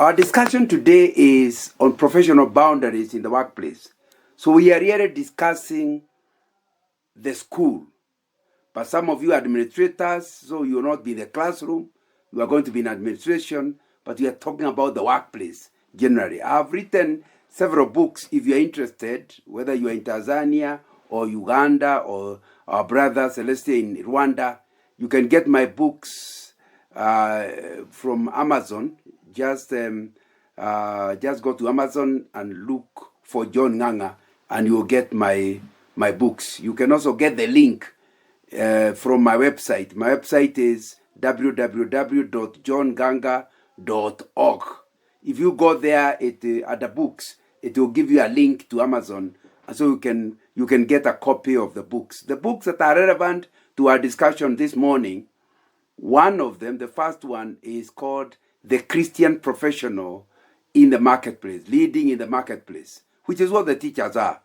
Our discussion today is on professional boundaries in the workplace. So we are really discussing the school. But some of you are administrators, so you will not be in the classroom. You are going to be in administration, but we are talking about the workplace generally. I've written several books if you're interested, whether you are in Tanzania or Uganda or our brother Celeste in Rwanda. You can get my books from Amazon. Just go to Amazon and look for John Nganga, and you'll get my books. You can also get the link from my website. My website is www.johnganga.org. If you go there at the books, it will give you a link to Amazon, and so you can get a copy of the books. The books that are relevant to our discussion this morning, one of them, the first one, is called The Christian Professional in the Marketplace, Leading in the Marketplace, which is what the teachers are.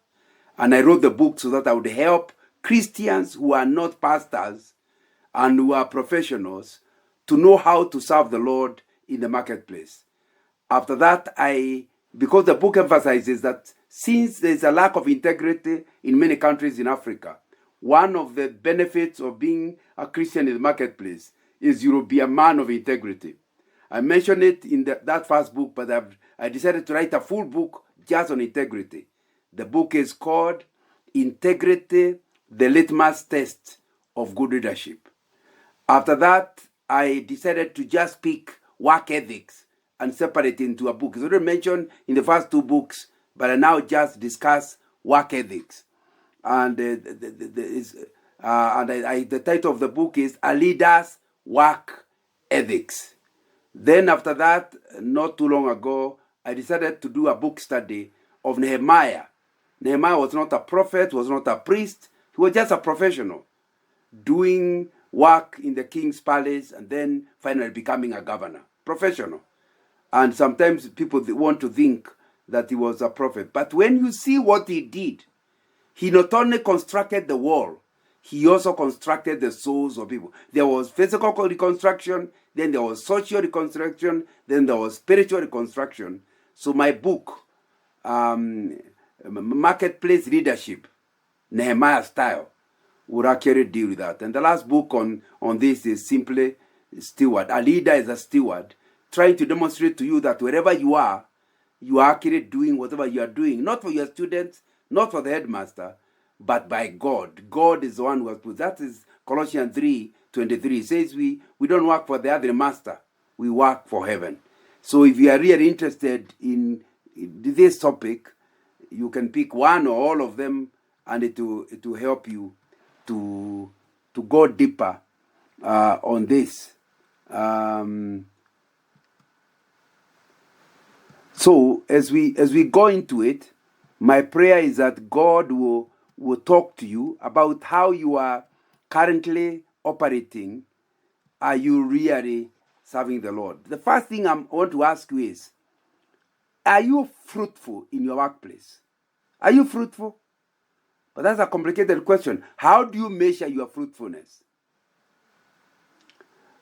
And I wrote the book so that I would help Christians who are not pastors and who are professionals to know how to serve the Lord in the marketplace. After that, because the book emphasizes that since there's a lack of integrity in many countries in Africa, one of the benefits of being a Christian in the marketplace is you will be a man of integrity. I mentioned it in that first book, but I decided to write a full book just on integrity. The book is called Integrity, the Litmus Test of Good Leadership. After that, I decided to just pick work ethics and separate it into a book. It's already mentioned in the first two books, but I now just discuss work ethics. And the title of the book is A Leader's Work Ethics. Then after that, not too long ago, I decided to do a book study of Nehemiah. Nehemiah was not a prophet, was not a priest. He was just a professional doing work in the king's palace and then finally becoming a governor. Professional. And sometimes people want to think that he was a prophet. But when you see what he did, he not only constructed the wall, he also constructed the souls of people. There was physical reconstruction, then there was social reconstruction, then there was spiritual reconstruction. So my book, Marketplace Leadership, Nehemiah Style, would actually deal with that. And the last book on this is simply Steward. A leader is a steward, trying to demonstrate to you that wherever you are actually doing whatever you are doing, not for your students, not for the headmaster, but by God. God is the one who has put. That is Colossians 3:23. It says we don't work for the other master. We work for heaven. So if you are really interested in this topic, you can pick one or all of them, and it will help you to go deeper on this. So as we go into it, my prayer is that God will talk to you about how you are currently operating. Are you really serving the Lord? The first thing I want to ask you is, are you fruitful in your workplace? Are you fruitful? But that's a complicated question. How do you measure your fruitfulness?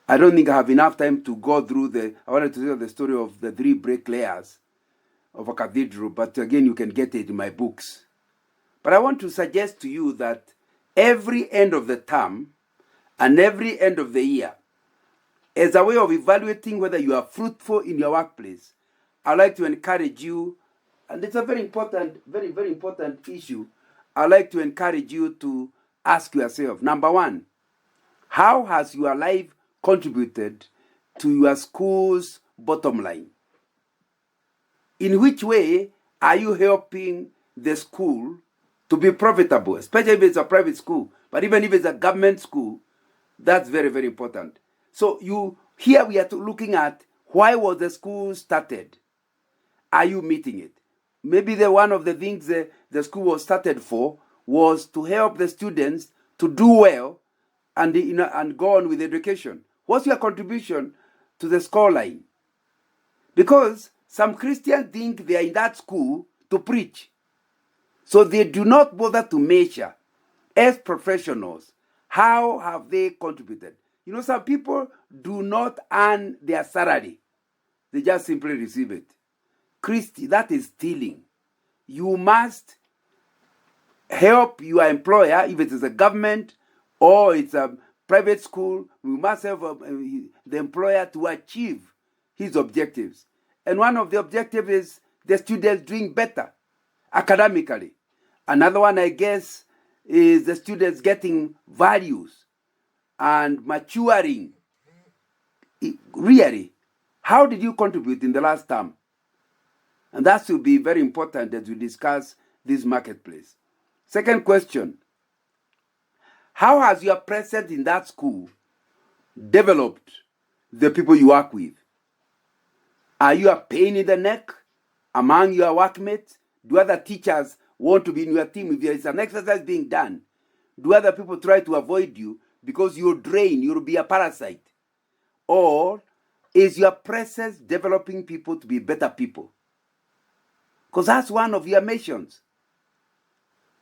I don't think I have enough time to go through I wanted to tell the story of the 3 bricklayers of a cathedral, but again, you can get it in my books. But I want to suggest to you that every end of the term and every end of the year, as a way of evaluating whether you are fruitful in your workplace, I'd like to encourage you, and it's a very important, very, very important issue. I'd like to encourage you to ask yourself, number one, how has your life contributed to your school's bottom line? In which way are you helping the school to be profitable, especially if it's a private school, but even if it's a government school, that's very, very important. So here we are looking at, why was the school started? Are you meeting it? Maybe one of the things the school was started for was to help the students to do well and go on with education. What's your contribution to the scoreline? Because some Christians think they are in that school to preach. So they do not bother to measure, as professionals, how have they contributed. Some people do not earn their salary. they just simply receive it. Christy, that is stealing. You must help your employer, if it is a government or it's a private school. We must help the employer to achieve his objectives. And one of the objectives is the students doing better academically. Another one, I guess, is the students getting values and maturing. Really, how did you contribute in the last term? And that will be very important as we discuss this marketplace. Second question, how has your presence in that school developed the people you work with? Are you a pain in the neck among your workmates? Do other teachers want to be in your team? If there is an exercise being done, do other people try to avoid you because you'll drain, you'll be a parasite? Or is your presence developing people to be better people? Because that's one of your missions.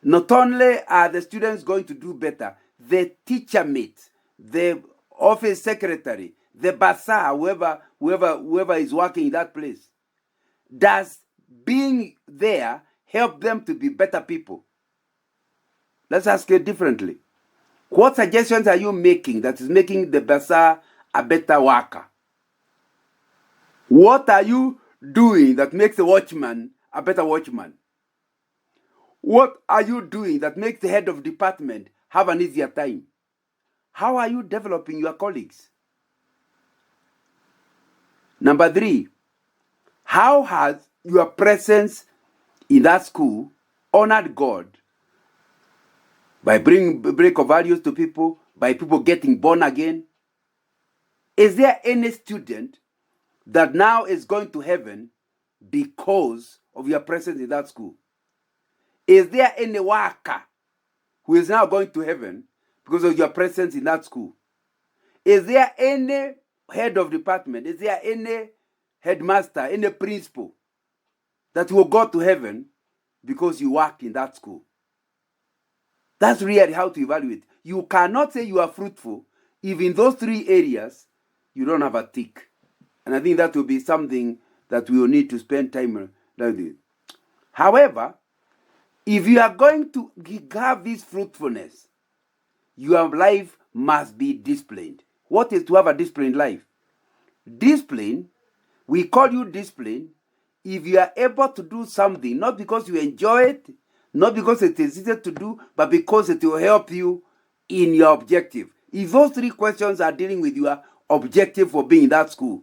Not only are the students going to do better, the teacher mate, the office secretary, the bazaar, whoever is working in that place, does being there help them to be better people? Let's ask it differently. What suggestions are you making that is making the bazaar a better worker? What are you doing that makes the watchman a better watchman? What are you doing that makes the head of department have an easier time? How are you developing your colleagues? Number 3, how has your presence in that school honored God by bringing break of values to people, by people getting born again? Is there any student that now is going to heaven because of your presence in that school? Is there any worker who is now going to heaven because of your presence in that school? Is there any head of department? Is there any headmaster, any principal that will go to heaven because you worked in that school? That's really how to evaluate. You cannot say you are fruitful if in those 3 areas you don't have a tick. And I think that will be something that we will need to spend time on. However, if you are going to have this fruitfulness, your life must be disciplined. What is to have a disciplined life? Discipline, we call you discipline if you are able to do something, not because you enjoy it, not because it is easy to do, but because it will help you in your objective. If those 3 questions are dealing with your objective for being in that school,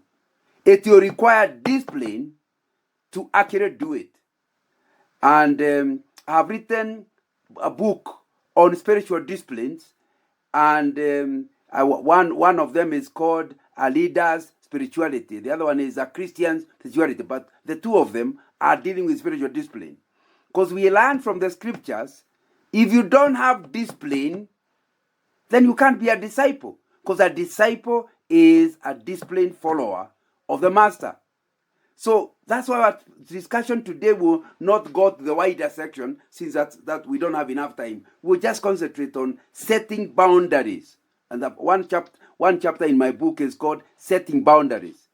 it will require discipline to actually do it. And I've written a book on spiritual disciplines, and one of them is called A Leader's Spirituality. The other one is A Christian's Spirituality. But the 2 of them are dealing with spiritual discipline. Because we learn from the scriptures, if you don't have discipline, then you can't be a disciple. Because a disciple is a disciplined follower of the master. So that's why our discussion today will not go to the wider section, since that we don't have enough time. We'll just concentrate on setting boundaries. And one chapter in my book is called Setting Boundaries.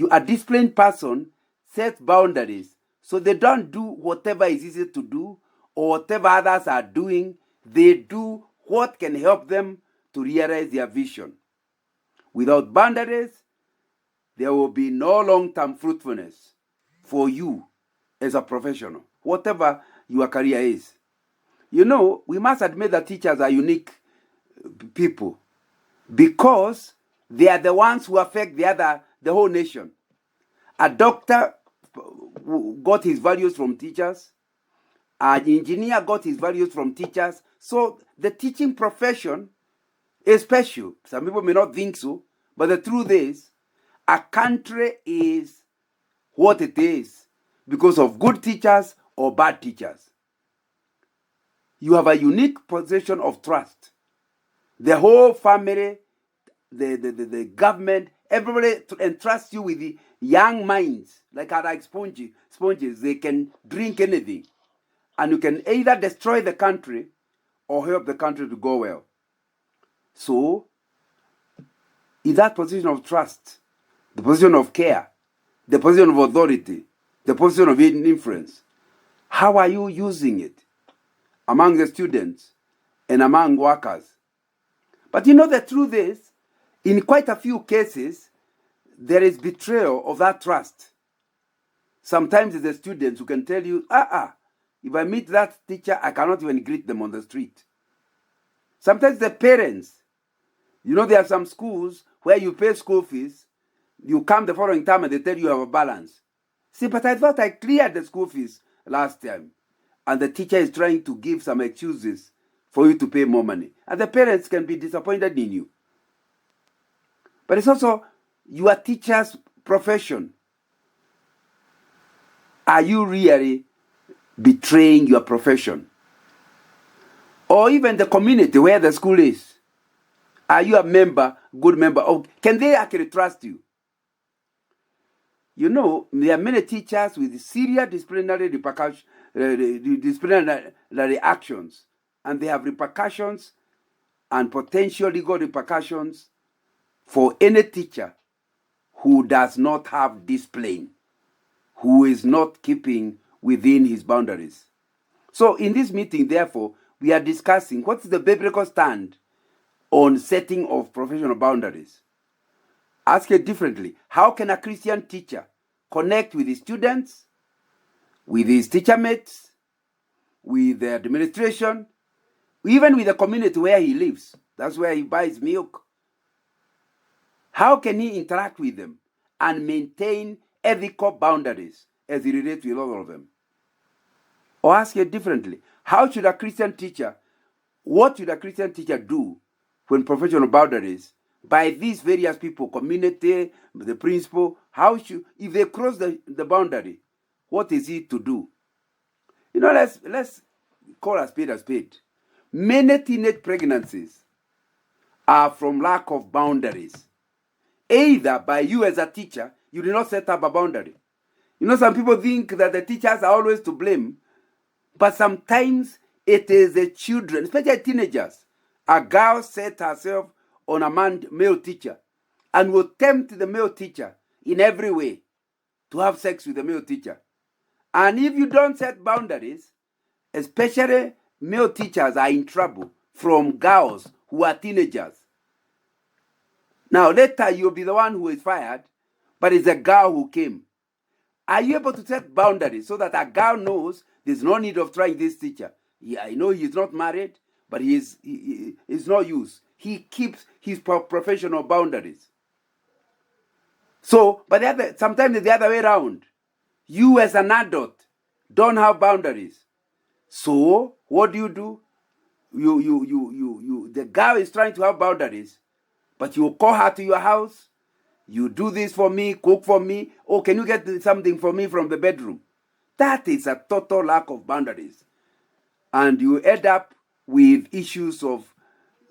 A disciplined person sets boundaries so they don't do whatever is easy to do or whatever others are doing. They do what can help them to realize their vision. Without boundaries, there will be no long-term fruitfulness for you as a professional, whatever your career is. You know, we must admit that teachers are unique people because they are the ones who affect the whole nation. A doctor got his values from teachers. An engineer got his values from teachers. So the teaching profession is special. Some people may not think so, but the truth is, a country is what it is because of good teachers or bad teachers. You have a unique position of trust. The whole family, the government, everybody entrusts you with the young minds, like sponges. They can drink anything. And you can either destroy the country or help the country to go well. So, in that position of trust, the position of care, the position of authority, the position of influence. How are you using it among the students and among workers? But the truth is, in quite a few cases, there is betrayal of that trust. Sometimes it's the students who can tell you, if I meet that teacher, I cannot even greet them on the street. Sometimes the parents, there are some schools where you pay school fees, you come the following time and they tell you have a balance. See, but I thought I cleared the school fees last time. And the teacher is trying to give some excuses for you to pay more money. And the parents can be disappointed in you. But it's also your teacher's profession. Are you really betraying your profession? Or even the community where the school is. Are you a good member? Or can they actually trust you? There are many teachers with serious disciplinary actions. And they have repercussions and potential legal repercussions for any teacher who does not have discipline, who is not keeping within his boundaries. So in this meeting, therefore, we are discussing what's the biblical stand on setting of professional boundaries. Ask it differently. How can a Christian teacher connect with his students, with his teacher mates, with the administration, even with the community where he lives? That's where he buys milk. How can he interact with them and maintain ethical boundaries as he relates with all of them? Or ask it differently. What should a Christian teacher do when professional boundaries by these various people, community, the principal, if they cross the boundary, what is he to do? Let's call a spade a spade. Many teenage pregnancies are from lack of boundaries. Either by you as a teacher, you did not set up a boundary. Some people think that the teachers are always to blame, but sometimes it is the children, especially teenagers. A girl set herself on a male teacher and will tempt the male teacher in every way to have sex with the male teacher. And if you don't set boundaries, especially male teachers are in trouble from girls who are teenagers. Now, later you'll be the one who is fired, but it's a girl who came. Are you able to set boundaries so that a girl knows there's no need of trying this teacher? Yeah, I know he's not married, but he's no use. He keeps his professional boundaries. So, but sometimes it's the other way around. You as an adult don't have boundaries. So, what do? The girl is trying to have boundaries, but you call her to your house. You do this for me, cook for me. Oh, can you get something for me from the bedroom? That is a total lack of boundaries. And you end up with issues of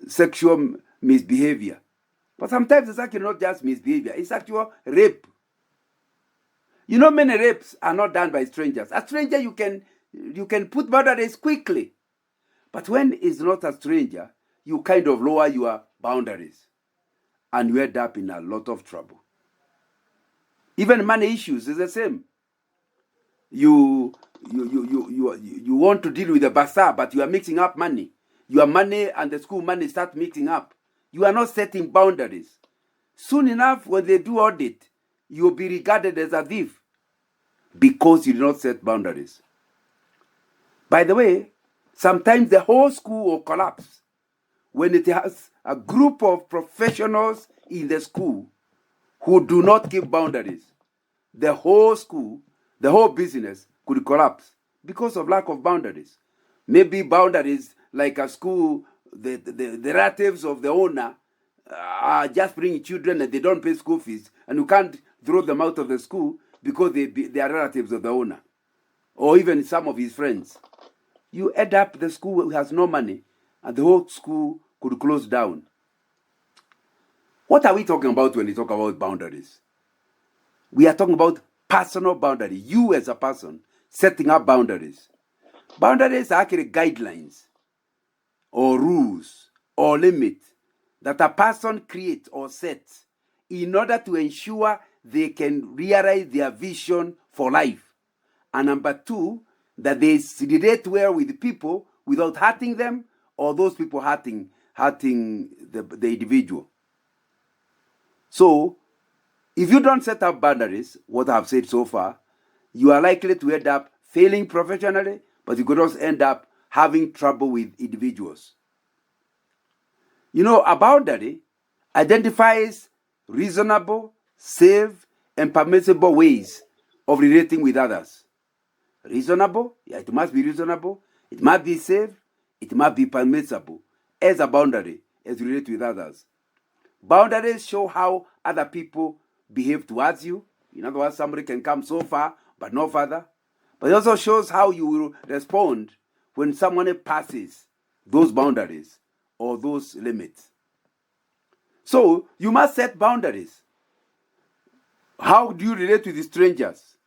sexual misbehavior. But sometimes it's actually not just misbehavior, it's actual rape. Many rapes are not done by strangers. A stranger, you can put boundaries quickly. But when it's not a stranger, you kind of lower your boundaries. And you end up in a lot of trouble. Even money issues is the same. You want to deal with the bazaar, but you are mixing up money. Your money and the school money start mixing up. You are not setting boundaries. Soon enough, when they do audit, you'll be regarded as a thief because you do not set boundaries. By the way, sometimes the whole school will collapse when it has a group of professionals in the school who do not keep boundaries. The whole school, the whole business could collapse because of lack of boundaries. Maybe boundaries like a school, the relatives of the owner are just bringing children and they don't pay school fees, and you can't throw them out of the school because they are relatives of the owner or even some of his friends. You end up the school has no money and the whole school could close down. What are we talking about when we talk about boundaries? We are talking about personal boundaries. You as a person setting up boundaries. Boundaries are actually guidelines or rules or limits that a person creates or sets in order to ensure they can realize their vision for life. And number two, that they relate well with people without hurting them or those people hurting the individual. So, if you don't set up boundaries, what I've said so far, you are likely to end up failing professionally, but you could also end up having trouble with individuals. You know, a boundary identifies reasonable, safe, and permissible ways of relating with others. Reasonable, yeah, it must be reasonable. It must be safe. It must be permissible as a boundary as you relate with others. Boundaries show how other people behave towards you. In other words, somebody can come so far, but no further. But it also shows how you will respond when someone passes those boundaries or those limits. So, you must set boundaries. How do you relate with strangers?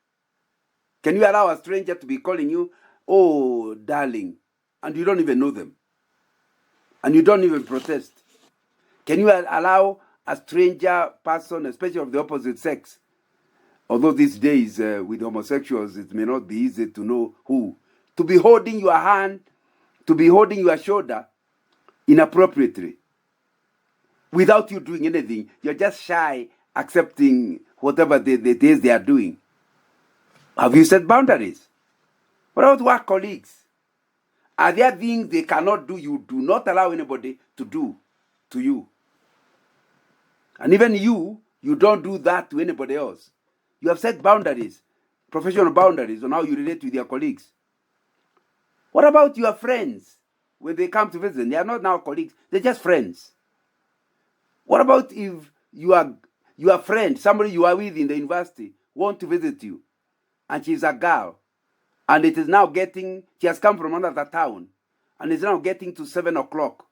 Can you allow a stranger to be calling you, oh, darling, and you don't even know them? And you don't even protest? Can you allow a stranger person, especially of the opposite sex, although these days with homosexuals it may not be easy to know who, to be holding your hand, to be holding your shoulder inappropriately without you doing anything? You're just shy, accepting whatever it is they are doing. Have you set boundaries? What about work colleagues? Are there things they cannot do, you do not allow anybody to do to you? And even you don't do that to anybody else. You have set boundaries, professional boundaries on how you relate with your colleagues. What about your friends when they come to visit? They are not now colleagues, they're just friends. What about if your friend, somebody you are with in the university, want to visit you, and she's a girl, and it is now she has come from another town, and it's now getting to 7 o'clock.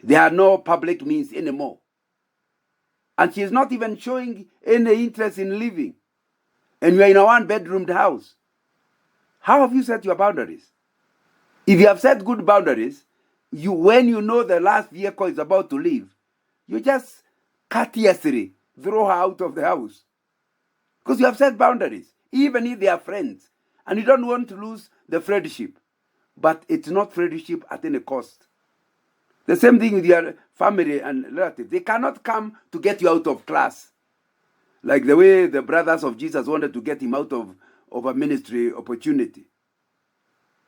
There are no public means anymore. And she is not even showing any interest in living. And you are in a one-bedroomed house. How have you set your boundaries? If you have set good boundaries, when you know the last vehicle is about to leave, you just courteously throw her out of the house. Because you have set boundaries, even if they are friends. And you don't want to lose the friendship. But it's not friendship at any cost. The same thing with your family and relatives. They cannot come to get you out of class. Like the way the brothers of Jesus wanted to get him out of a ministry opportunity.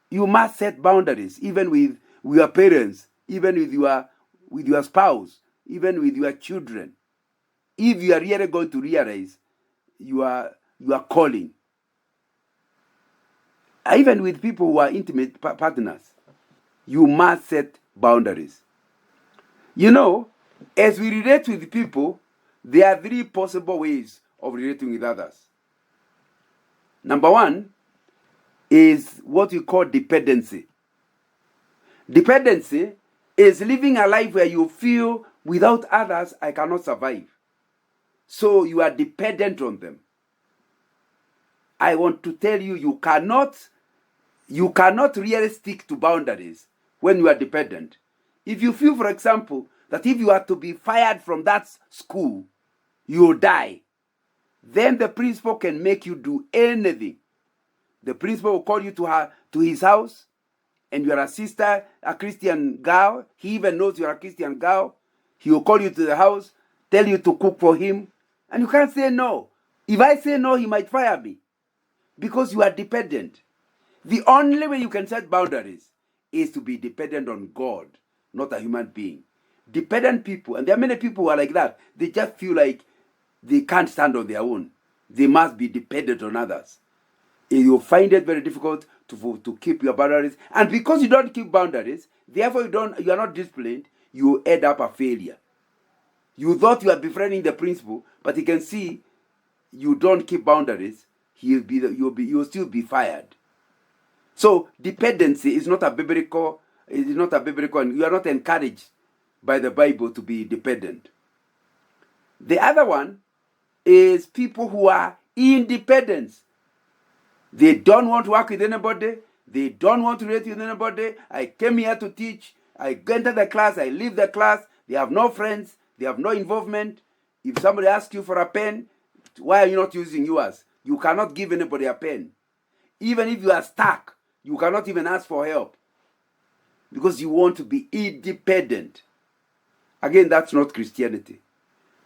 You must set boundaries, even with your parents, even with your spouse, even with your children. If you are really going to realize you are calling. Even with people who are intimate partners, you must set boundaries. You know, as we relate with people, there are 3 possible ways of relating with others. Number 1 is what we call dependency. Dependency is living a life where you feel without others I cannot survive. So you are dependent on them. I want to tell you, you cannot really stick to boundaries when you are dependent. If you feel, for example, that if you are to be fired from that school, you will die, then the principal can make you do anything. The principal will call you to his house, and you are a sister, a Christian girl. He even knows you are a Christian girl. He will call you to the house, tell you to cook for him, and you can't say no. If I say no, he might fire me because you are dependent. The only way you can set boundaries is to be dependent on God, not a human being. Dependent people, and there are many people who are like that, they just feel like they can't stand on their own. They must be dependent on others. You find it very difficult to keep your boundaries. And because you don't keep boundaries, therefore you are not disciplined, you end up a failure. You thought you are befriending the principal, but he can see you don't keep boundaries, you'll still be fired. So dependency is not a biblical, and you are not encouraged by the Bible to be dependent. The other one is people who are independent. They don't want to work with anybody. They don't want to relate with anybody. I came here to teach. I enter the class. I leave the class. They have no friends. They have no involvement. If somebody asks you for a pen, Why are you not using yours? You cannot give anybody a pen. Even if you are stuck, you cannot even ask for help because you want to be independent. Again, that's not Christianity.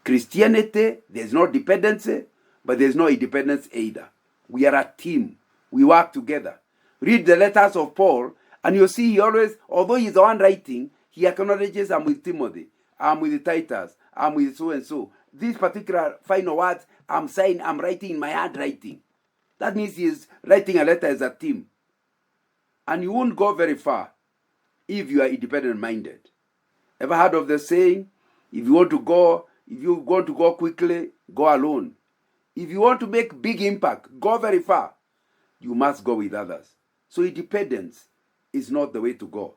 Christianity, there's no dependency, but there's no independence either. We are a team. We work together. Read the letters of Paul, and you'll see he always, although he's the one writing, he acknowledges, I'm with Timothy, I'm with Titus, I'm with so-and-so. These particular final words, I'm writing in my handwriting. That means he is writing a letter as a team. And you won't go very far if you are independent-minded. Ever heard of the saying, if you want to go quickly, go alone. If you want to make big impact, go very far, you must go with others. So independence is not the way to go.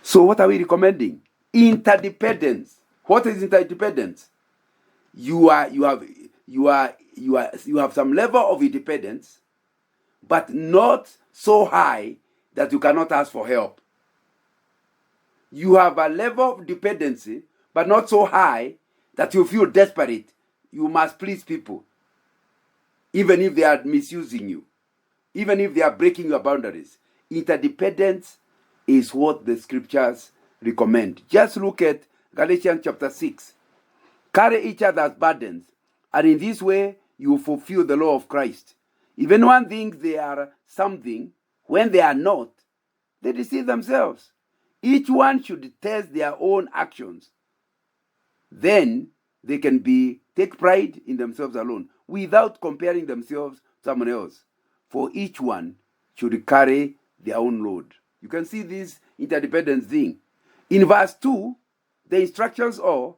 So what are we recommending? Interdependence. What is interdependence? You have some level of independence, but not so high that you cannot ask for help. You have a level of dependency, but not so high that you feel desperate. You must please people, even if they are misusing you, even if they are breaking your boundaries. Interdependence is what the scriptures recommend. Just look at Galatians chapter 6. Carry each other's burdens, and in this way you fulfill the law of Christ. If anyone thinks they are something when they are not, they deceive themselves. Each one should test their own actions. Then they can take pride in themselves alone, without comparing themselves to someone else. For each one should carry their own load. You can see this interdependence thing. In verse 2, the instructions are,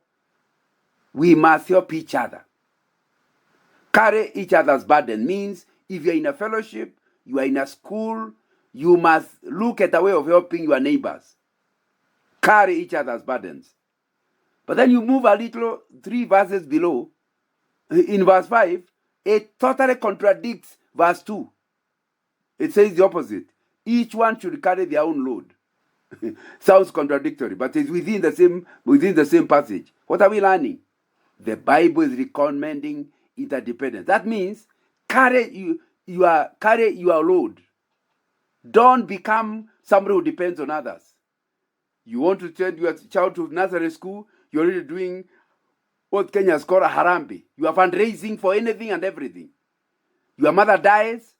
we must help each other. Carry each other's burden means if you're in a fellowship, you are in a school, you must look at a way of helping your neighbors. Carry each other's burdens. But then you move a little, 3 verses below, in verse 5, it totally contradicts verse 2. It says the opposite. Each one should carry their own load. Sounds contradictory, but it's within the same passage. What are we learning? The Bible is recommending interdependence. That means carry your load. Don't become somebody who depends on others. You want to send your child to nursery school, you're already doing what Kenyans call a harambe. You are fundraising for anything and everything. Your mother dies,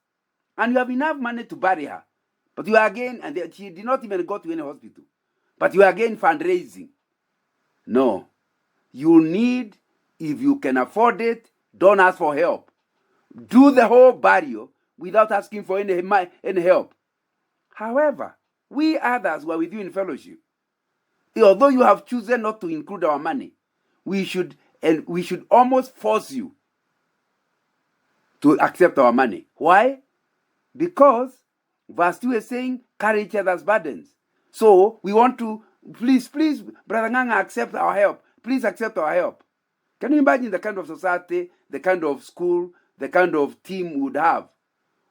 and you have enough money to bury her. But you are again, and she did not even go to any hospital. But you are again fundraising. No. You need, if you can afford it, don't ask for help. Do the whole burial without asking for any help. However, we others who are with you in fellowship, although you have chosen not to include our money, we should almost force you to accept our money. Why? Because verse 2 is saying, carry each other's burdens. So we want to, please, Brother Nganga, accept our help. Please accept our help. Can you imagine the kind of society, the kind of school, the kind of team we would have,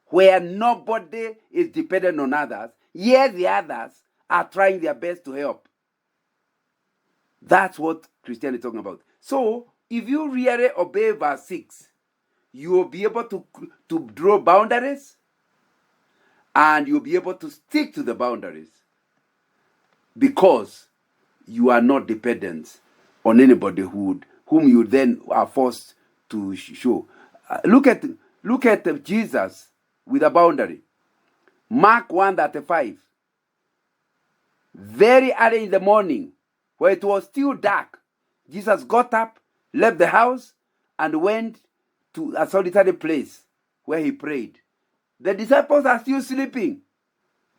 where nobody is dependent on others, yet the others are trying their best to help? That's what Christianity is talking about. So, if you really obey verse 6, you will be able to draw boundaries, and you'll be able to stick to the boundaries because you are not dependent on anybody whom you then are forced to show. Look at Jesus with a boundary. Mark 1:35. Very early in the morning, where it was still dark, Jesus got up, left the house, and went to a solitary place where he prayed. The disciples are still sleeping.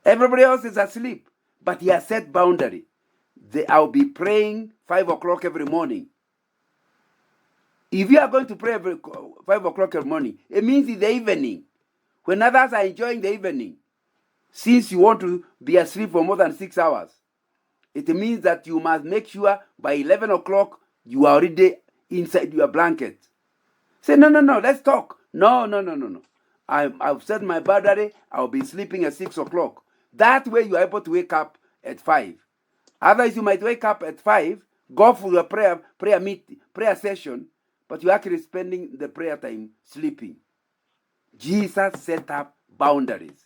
Everybody else is asleep. But he has set boundary. I'll be praying 5 o'clock every morning. If you are going to pray 5 o'clock every morning, it means in the evening, when others are enjoying the evening, since you want to be asleep for more than 6 hours, it means that you must make sure by 11 o'clock you are already inside your blanket. Say, no, let's talk. No. I've set my boundary. I'll be sleeping at 6 o'clock. That way you are able to wake up at 5. Otherwise, you might wake up at 5, go for your prayer session, but you're actually spending the prayer time sleeping. Jesus set up boundaries.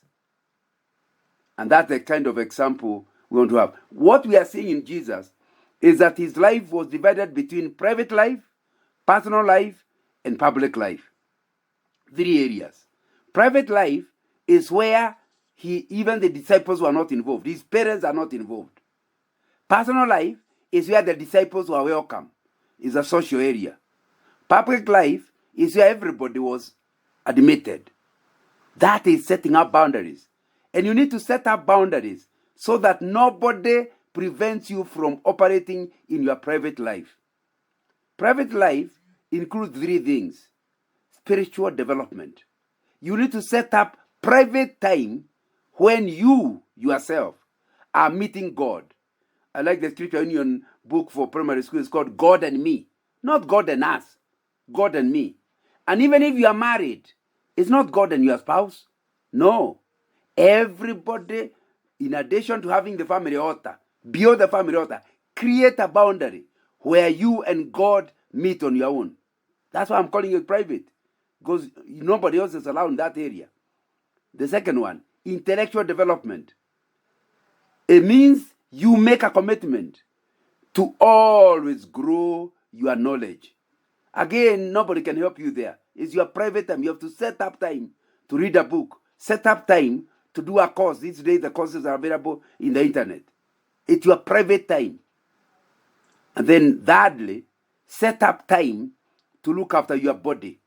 And that's the kind of example we want to have. What we are seeing in Jesus is that his life was divided between private life, personal life, and public life. 3 areas. Private life is where even the disciples were not involved. His parents are not involved. Personal life is where the disciples were welcome. It's a social area. Public life is where everybody was admitted. That is setting up boundaries. And you need to set up boundaries so that nobody prevents you from operating in your private life. Private life includes 3 things. Spiritual development. You need to set up private time when you yourself are meeting God. I like the Scripture Union book for primary school. It's called God and Me. Not God and us. God and me. And even if you are married, it's not God and your spouse. No. Everybody, in addition to having the family altar, beyond the family altar, create a boundary where you and God meet on your own. That's why I'm calling it private, because nobody else is allowed in that area. The second one, intellectual development. It means you make a commitment to always grow your knowledge. Again, nobody can help you there. It's your private time. You have to set up time to read a book, set up time to do a course. These days, the courses are available in the internet. It's your private time. And then, thirdly, set up time to look after your body.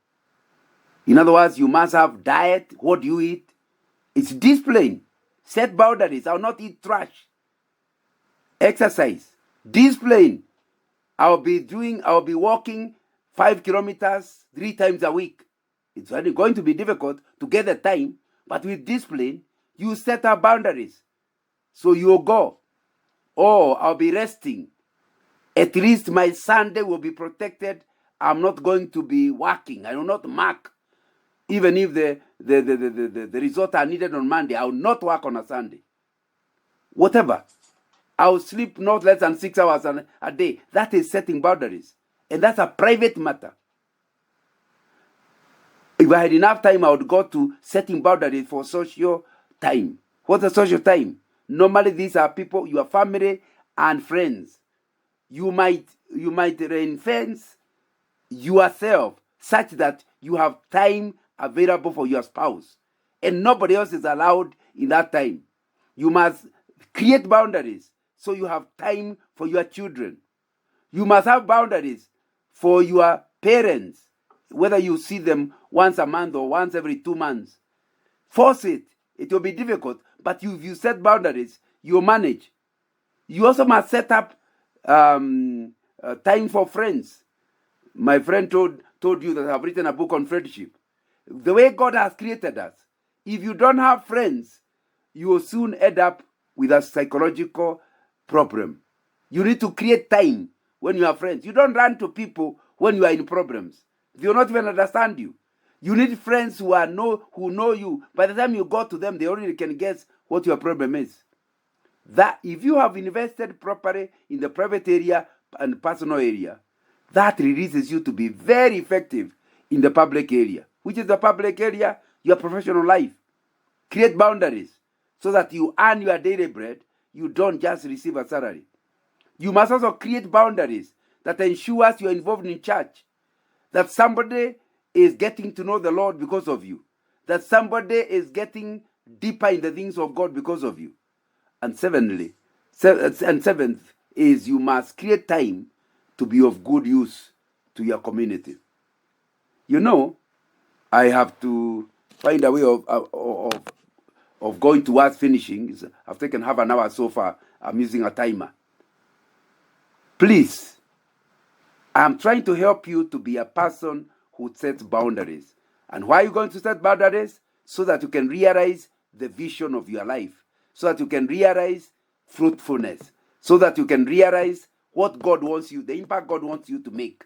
In other words, you must have diet. What do you eat? It's discipline. Set boundaries. I will not eat trash. Exercise. Discipline. I'll be walking 5 kilometers 3 times a week. It's going to be difficult to get the time, but with discipline, you set up boundaries. So you'll go. Or I'll be resting. At least my Sunday will be protected. I'm not going to be working. I will not mark. Even if the results are needed on Monday, I will not work on a Sunday. Whatever. I will sleep not less than 6 hours a day. That is setting boundaries. And that's a private matter. If I had enough time, I would go to setting boundaries for social time. What's a social time? Normally, these are people, your family and friends. You might reinforce yourself such that you have time available for your spouse. And nobody else is allowed in that time. You must create boundaries so you have time for your children. You must have boundaries for your parents, whether you see them once a month or once every 2 months. Force it. It will be difficult, but if you set boundaries, you manage. You also must set up time for friends. My friend told you that I've written a book on friendship. The way God has created us, if you don't have friends, you will soon end up with a psychological problem. You need to create time when you have friends. You don't run to people when you are in problems. They will not even understand you. You need friends who know you. By the time you go to them, they already can guess what your problem is. That if you have invested properly in the private area and personal area, that releases you to be very effective in the public area. Which is the public area? Your professional life. Create boundaries so that you earn your daily bread. You don't just receive a salary. You must also create boundaries that ensures you're involved in church. That somebody is getting to know the Lord because of you. That somebody is getting deeper in the things of God because of you. And seventh is you must create time to be of good use to your community. You know, I have to find a way of going towards finishing. I've taken half an hour so far. I'm using a timer. Please, I'm trying to help you to be a person who sets boundaries. And why are you going to set boundaries? So that you can realize the vision of your life. So that you can realize fruitfulness. So that you can realize what God wants you, the impact God wants you to make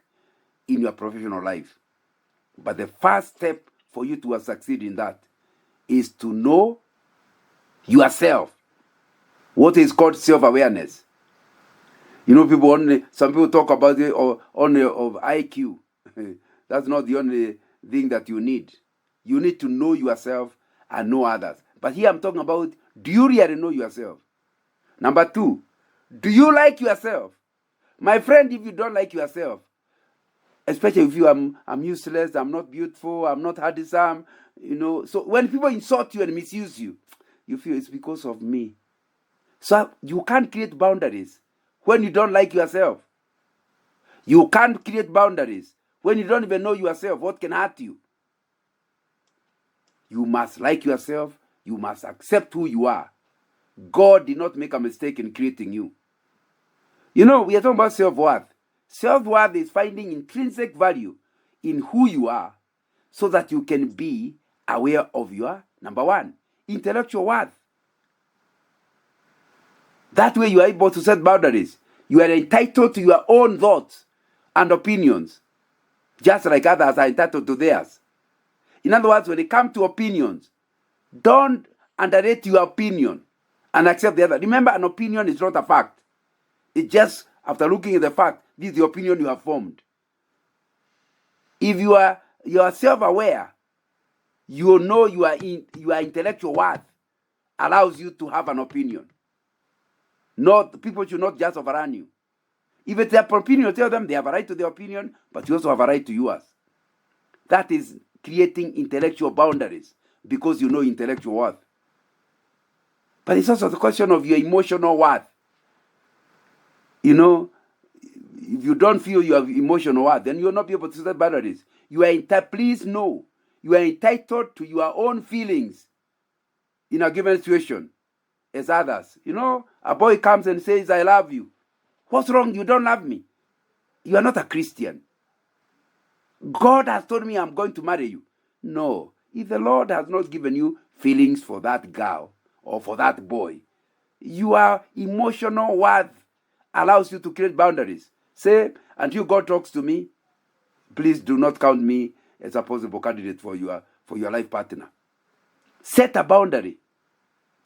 in your professional life. But the first step for you to succeed in that is to know yourself. What is called self-awareness. You know, some people talk about it only of IQ. That's not the only thing that you need. You need to know yourself and know others. But here I'm talking about, do you really know yourself? Number 2, do you like yourself? My friend, if you don't like yourself, especially if you I'm useless, I'm not beautiful, I'm not handsome, so when people insult you and misuse you, you feel it's because of me. So you can't create boundaries when you don't like yourself. You can't create boundaries when you don't even know yourself, what can hurt you. You must like yourself. You must accept who you are. God did not make a mistake in creating you. We are talking about self-worth. Self-worth is finding intrinsic value in who you are so that you can be aware of your, number 1, intellectual worth. That way you are able to set boundaries. You are entitled to your own thoughts and opinions, just like others are entitled to theirs. In other words, when it comes to opinions, don't underrate your opinion and accept the other. Remember, an opinion is not a fact. It's just, after looking at the fact, this is the opinion you have formed. If you are self-aware, you know your intellectual worth allows you to have an opinion. People should not just overrun you. If it's their opinion, tell them they have a right to their opinion, but you also have a right to yours. That is creating intellectual boundaries because you know intellectual worth. But it's also the question of your emotional worth. If you don't feel you have emotional worth, then you will not be able to set boundaries. Please know, you are entitled to your own feelings in a given situation as others. A boy comes and says, I love you. What's wrong? You don't love me. You are not a Christian. God has told me I'm going to marry you. No. If the Lord has not given you feelings for that girl or for that boy, your emotional worth allows you to create boundaries. Say, until God talks to me, please do not count me as a possible candidate for your life partner. Set a boundary.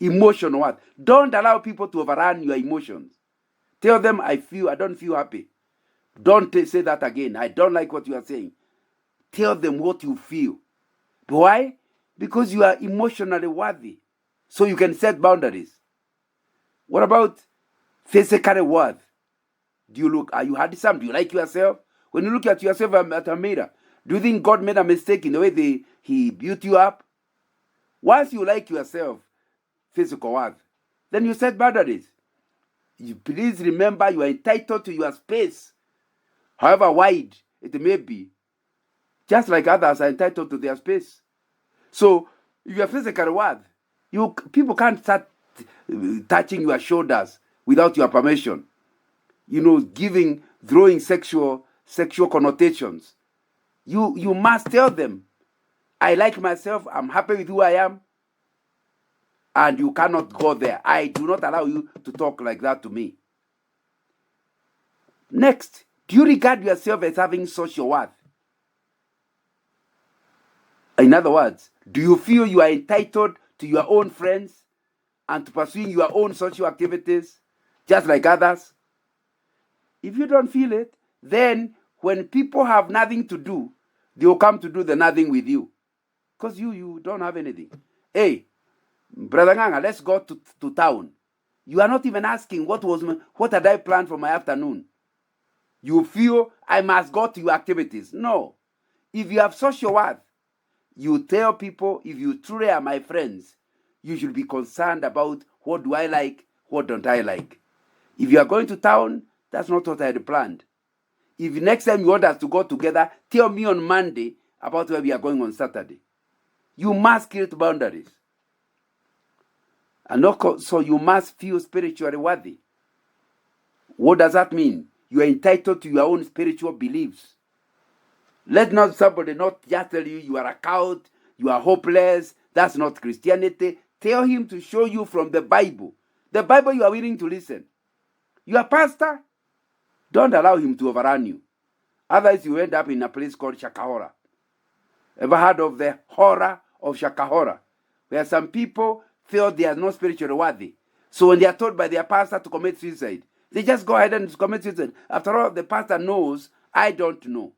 Emotional worth. Don't allow people to overrun your emotions. Tell them, I don't feel happy. Don't say that again. I don't like what you are saying. Tell them what you feel. Why? Because you are emotionally worthy. So you can set boundaries. What about physical worth? Are you handsome? Do you like yourself? When you look at yourself at a mirror, do you think God made a mistake in the way He built you up? Once you like yourself, physical worth, then you set boundaries. You please remember you are entitled to your space, however wide it may be, just like others are entitled to their space. So, your physical worth, people can't start touching your shoulders without your permission. Throwing sexual connotations. You must tell them, I like myself, I'm happy with who I am, and you cannot go there. I do not allow you to talk like that to me. Next, do you regard yourself as having social worth? In other words, do you feel you are entitled to your own friends and to pursuing your own social activities, just like others? If you don't feel it, then when people have nothing to do, they will come to do the nothing with you. Because you don't have anything. Hey, Brother Nganga, let's go to town. You are not even asking what had I planned for my afternoon. You feel I must go to your activities. No. If you have social worth, you tell people, if you truly are my friends, you should be concerned about what do I like, what don't I like. If you are going to town, that's not what I had planned. If next time you want us to go together, tell me on Monday about where we are going on Saturday. You must create boundaries. And so you must feel spiritually worthy. What does that mean? You are entitled to your own spiritual beliefs. Let not somebody not just tell you are a coward, you are hopeless. That's not Christianity. Tell him to show you from the Bible. The Bible you are willing to listen. Your pastor, don't allow him to overrun you. Otherwise you end up in a place called Shakahora. Ever heard of the horror of Shakahora? Where some people feel they are not spiritually worthy. So when they are told by their pastor to commit suicide, they just go ahead and commit suicide. After all, the pastor knows, I don't know.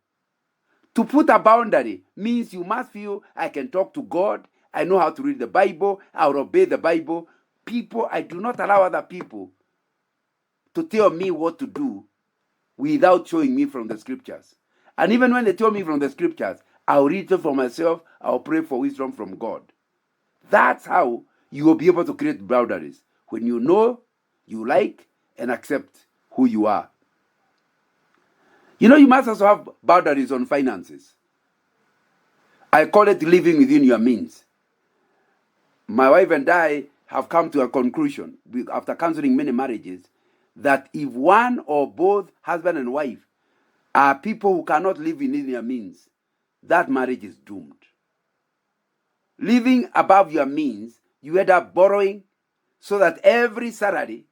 To put a boundary means you must feel, I can talk to God, I know how to read the Bible, I'll obey the Bible. People, I do not allow other people to tell me what to do without showing me from the scriptures. And even when they tell me from the scriptures, I'll read it for myself, I'll pray for wisdom from God. That's how you will be able to create boundaries. When you know, you like, and accept who you are. You know, you must also have boundaries on finances. I call it living within your means. My wife and I have come to a conclusion, after counseling many marriages, that if one or both husband and wife are people who cannot live within their means, that marriage is doomed. Living above your means, you end up borrowing so that every salary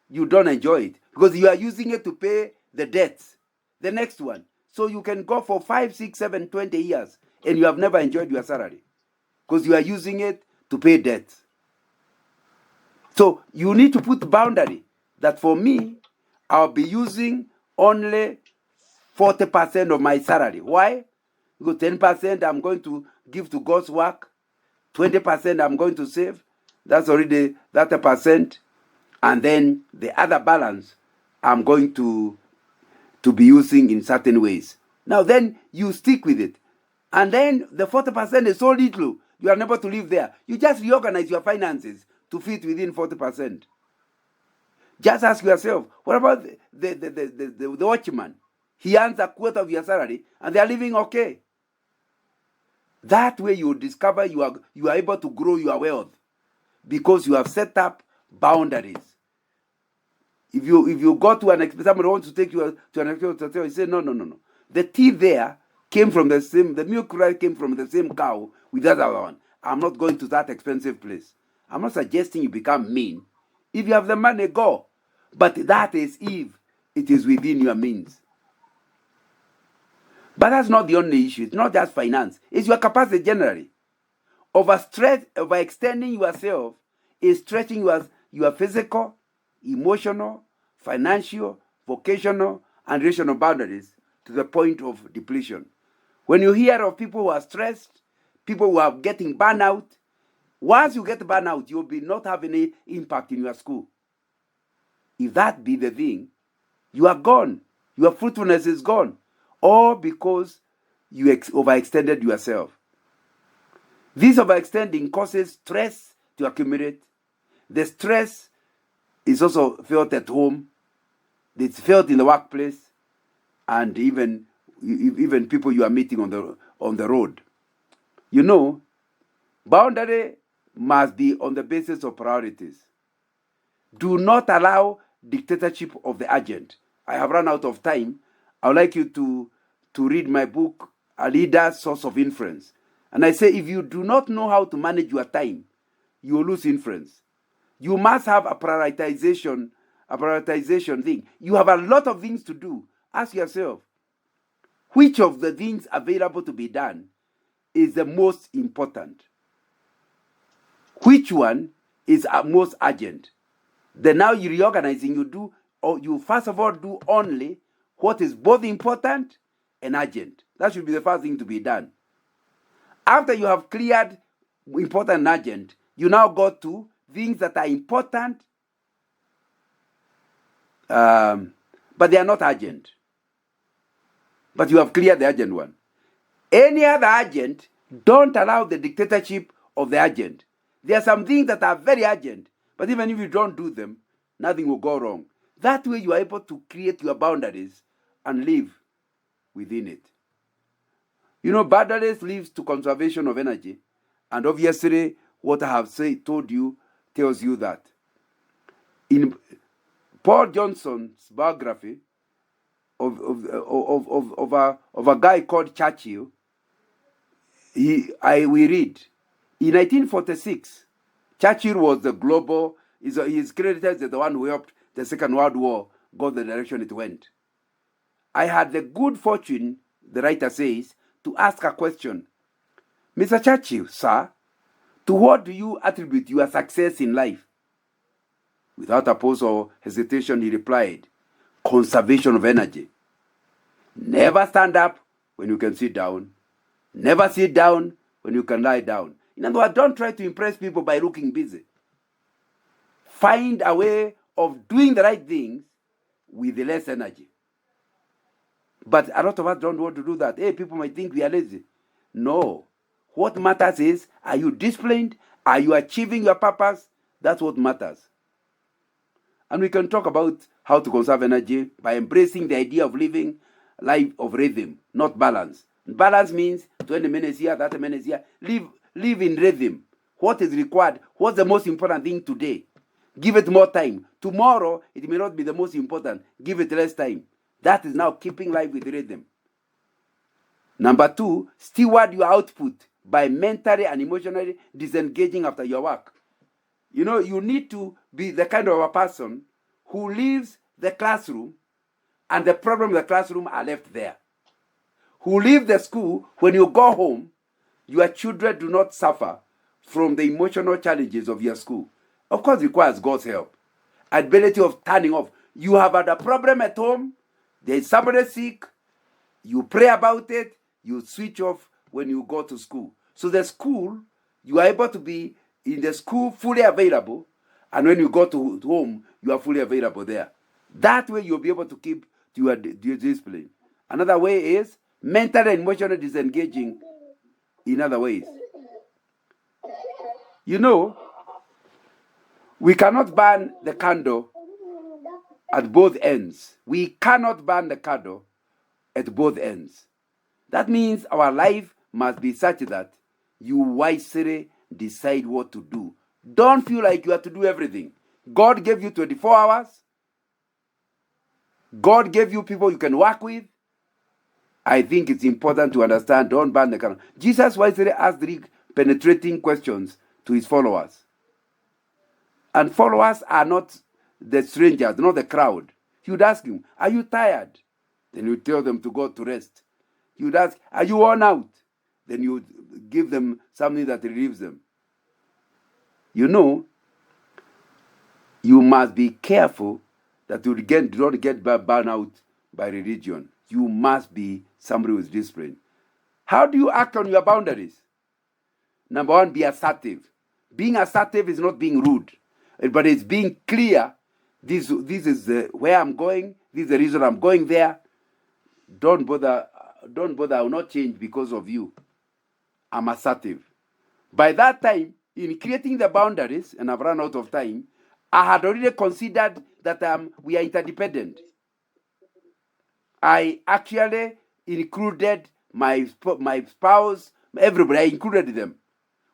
you don't enjoy it because you are using it to pay the debts, the next one. So you can go for 5, 6, 7, 20 years and you have never enjoyed your salary because you are using it to pay debts. So you need to put boundary that for me, I'll be using only 40% of my salary. Why? Because 10% I'm going to give to God's work, 20% I'm going to save. That's already 30%. And then the other balance I'm going to be using in certain ways. Now then you stick with it. And then the 40% is so little, you are unable to live there. You just reorganize your finances to fit within 40%. Just ask yourself, what about the watchman? He earns a quarter of your salary and they are living okay. That way you discover you are able to grow your wealth because you have set up boundaries. If you go to an expensive, somebody wants to take you to an expensive hotel, you say, no. The tea there came from the milk rice came from the same cow with the other one. I'm not going to that expensive place. I'm not suggesting you become mean. If you have the money, go. But that is if it is within your means. But that's not the only issue. It's not just finance. It's your capacity generally. Overextending yourself is stretching your physical, emotional, financial, vocational, and relational boundaries to the point of depletion. When you hear of people who are stressed, people who are getting burnout, once you get burnout, you'll be not having any impact in your school. If that be the thing, you are gone. Your fruitfulness is gone. All because you overextended yourself. This overextending causes stress to accumulate. The stress is also felt at home. It's felt in the workplace, and even people you are meeting on the road. You know, boundary must be on the basis of priorities. Do not allow dictatorship of the agent. I have run out of time. I would like you to read my book, A Leader's Source of Influence. And I say, if you do not know how to manage your time, you will lose influence. You must have a prioritization thing. You have a lot of things to do. Ask yourself, which of the things available to be done is the most important? Which one is most urgent? Then now you're reorganizing, you first of all do only what is both important and urgent. That should be the first thing to be done. After you have cleared important and urgent, you now go to things that are important, but they are not urgent. But you have cleared the urgent one. Any other urgent, don't allow the dictatorship of the urgent. There are some things that are very urgent, but even if you don't do them, nothing will go wrong. That way you are able to create your boundaries and live within it. You know, boundaries leads to conservation of energy. And obviously, what I have told you tells you that. In Paul Johnson's biography of a guy called Churchill, we read, in 1946, Churchill was the global, he is credited as the one who helped the Second World War go the direction it went. I had the good fortune, the writer says, to ask a question. Mr. Churchill, sir, to what do you attribute your success in life? Without a pause or hesitation, he replied, conservation of energy. Never stand up when you can sit down. Never sit down when you can lie down. In other words, don't try to impress people by looking busy. Find a way of doing the right things with less energy. But a lot of us don't want to do that. Hey, people might think we are lazy. No. What matters is, are you disciplined? Are you achieving your purpose? That's what matters. And we can talk about how to conserve energy by embracing the idea of living a life of rhythm, not balance. Balance means 20 minutes here, 30 minutes here. Live in rhythm. What is required? What's the most important thing today? Give it more time. Tomorrow, it may not be the most important. Give it less time. That is now keeping life with rhythm. Number 2, steward your output by mentally and emotionally disengaging after your work. You know, you need to be the kind of a person who leaves the classroom and the problem in the classroom are left there. Who leave the school, when you go home, your children do not suffer from the emotional challenges of your school. Of course, it requires God's help. Ability of turning off. You have had a problem at home, there is somebody sick, you pray about it, you switch off when you go to school. So the school, you are able to be in the school fully available, and when you go to home, you are fully available there. That way you'll be able to keep your discipline. Another way is mental and emotional disengaging in other ways. You know, we cannot burn the candle at both ends. We cannot burn the candle at both ends. That means our life must be such that you wisely decide what to do. Don't feel like you have to do everything. God gave you 24 hours. God gave you people you can work with. I think it's important to understand, don't burn the candle. Jesus wisely asked 3 penetrating questions to his followers. And followers are not the strangers, not the crowd. He would ask him, are you tired? Then you tell them to go to rest. He would ask, are you worn out? Then you give them something that relieves them. You know, you must be careful that you don't get burned out by religion. You must be somebody who is disciplined. How do you act on your boundaries? Number 1, be assertive. Being assertive is not being rude, but it's being clear. This is where I'm going. This is the reason I'm going there. Don't bother. I will not change because of you. I'm assertive. By that time, in creating the boundaries, and I've run out of time, I had already considered that we are interdependent. I actually included my spouse, everybody. I included them.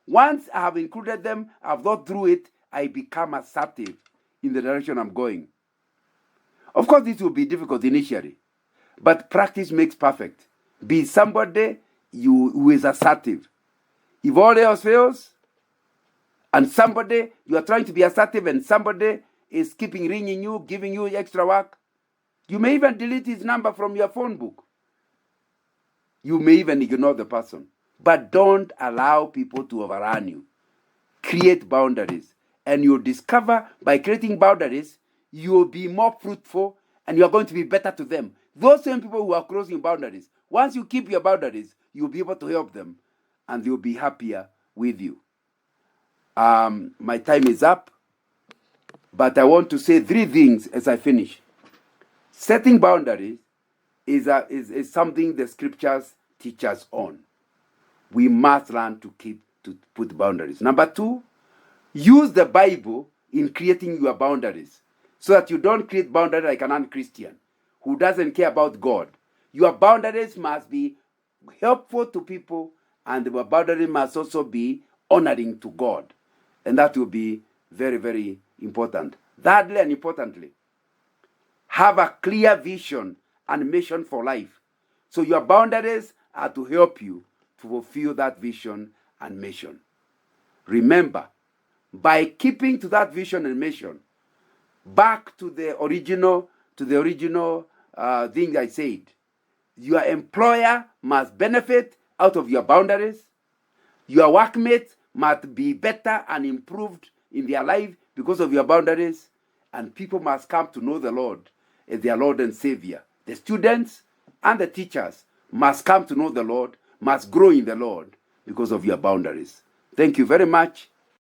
Once I have included them, I've thought through it, I become assertive in the direction I'm going. Of course, this will be difficult initially, but practice makes perfect. Be somebody who is assertive. If all else fails, and somebody, you are trying to be assertive and somebody is keeping ringing you, giving you extra work, you may even delete his number from your phone book. You may even ignore the person. But don't allow people to overrun you. Create boundaries. And you'll discover by creating boundaries, you'll be more fruitful and you're going to be better to them. Those same people who are crossing boundaries, once you keep your boundaries, you'll be able to help them and they'll be happier with you. My time is up, but I want to say 3 things as I finish. Setting boundaries is something the scriptures teach us on. We must learn to put boundaries. Number 2, use the Bible in creating your boundaries so that you don't create boundaries like a non-Christian who doesn't care about God. Your boundaries must be helpful to people and the boundary must also be honoring to God. And that will be very, very important. Thirdly and importantly, have a clear vision and mission for life. So your boundaries are to help you to fulfill that vision and mission. Remember, by keeping to that vision and mission, back to the original thing I said, your employer must benefit out of your boundaries. Your workmates must be better and improved in their life because of your boundaries. And people must come to know the Lord as their Lord and Savior. The students and the teachers must come to know the Lord, must grow in the Lord because of your boundaries. Thank you very much.